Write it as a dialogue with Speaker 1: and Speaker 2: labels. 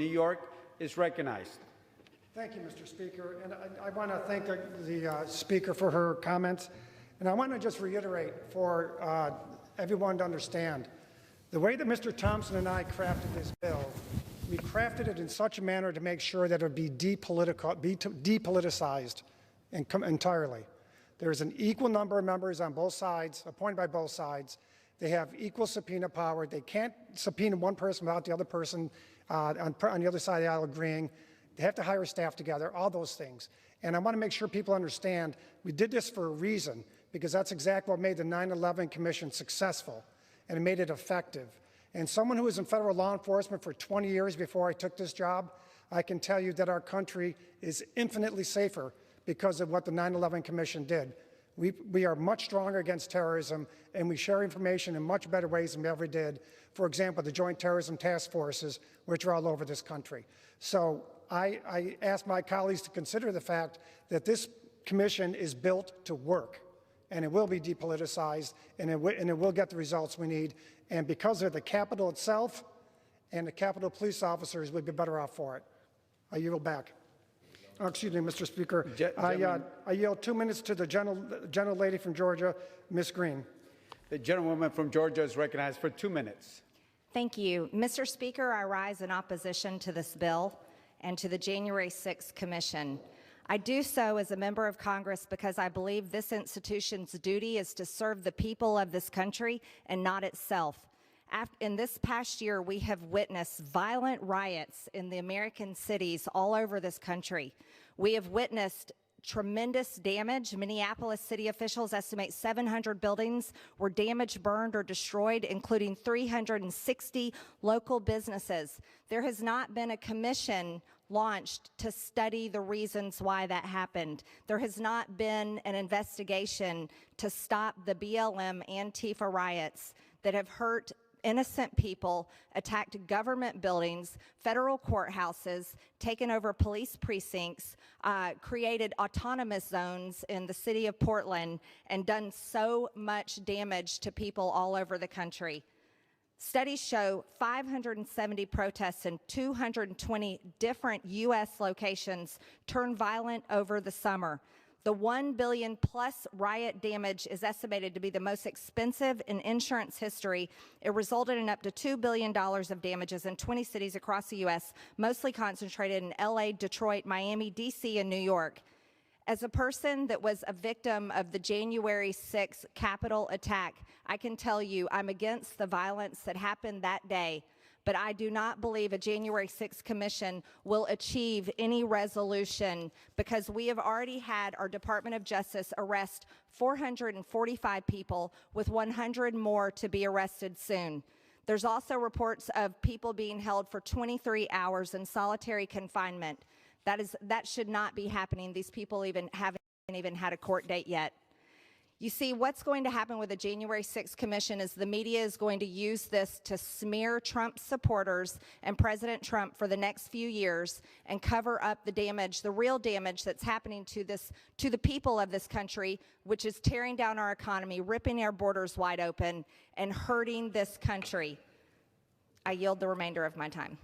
Speaker 1: New York is recognized.
Speaker 2: Thank you, Mr. Speaker. And I want to thank the Speaker for her comments. And I want to just reiterate for everyone to understand, the way that Mr. Thompson and I crafted this bill, we crafted it in such a manner to make sure that it would be depoliticized entirely. There is an equal number of members on both sides, appointed by both sides. They have equal subpoena power. They can't subpoena one person without the other person on the other side of the aisle agreeing. They have to hire staff together, all those things. And I want to make sure people understand we did this for a reason, because that's exactly what made the 9/11 Commission successful, and it made it effective. And someone who was in federal law enforcement for 20 years before I took this job, I can tell you that our country is infinitely safer because of what the 9/11 Commission did. We are much stronger against terrorism, and we share information in much better ways than we ever did. For example, the Joint Terrorism Task Forces, which are all over this country. So I ask my colleagues to consider the fact that this commission is built to work, and it will be depoliticized, and it will get the results we need. And because of the Capitol itself and the Capitol police officers, we'd be better off for it. I yield back. Oh, excuse me, Mr. Speaker. I yield 2 minutes to the gentle lady from Georgia, Ms. Greene.
Speaker 1: The gentlewoman from Georgia is recognized for 2 minutes.
Speaker 3: Thank you. Mr. Speaker, I rise in opposition to this bill and to the January 6th Commission. I do so as a member of Congress because I believe this institution's duty is to serve the people of this country and not itself. In this past year, we have witnessed violent riots in the American cities all over this country. We have witnessed tremendous damage. Minneapolis city officials estimate 700 buildings were damaged, burned, or destroyed, including 360 local businesses. There has not been a commission launched to study the reasons why that happened. There has not been an investigation to stop the BLM Antifa riots that have hurt innocent people, attacked government buildings, federal courthouses, taken over police precincts, created autonomous zones in the city of Portland, and done so much damage to people all over the country. Studies show 570 protests in 220 different U.S. locations turned violent over the summer. The $1 billion plus riot damage is estimated to be the most expensive in insurance history. It resulted in up to $2 billion of damages in 20 cities across the U.S., mostly concentrated in L.A., Detroit, Miami, D.C., and New York. As a person that was a victim of the January 6th Capitol attack, I can tell you I'm against the violence that happened that day. But I do not believe a January 6th commission will achieve any resolution because we have already had our Department of Justice arrest 445 people, with 100 more to be arrested soon. There's also reports of people being held for 23 hours in solitary confinement. That should not be happening. These people haven't even had a court date yet. You see, what's going to happen with the January 6th Commission is the media is going to use this to smear Trump supporters and President Trump for the next few years and cover up the damage, the real damage that's happening to the people of this country, which is tearing down our economy, ripping our borders wide open, and hurting this country. I yield the remainder of my time.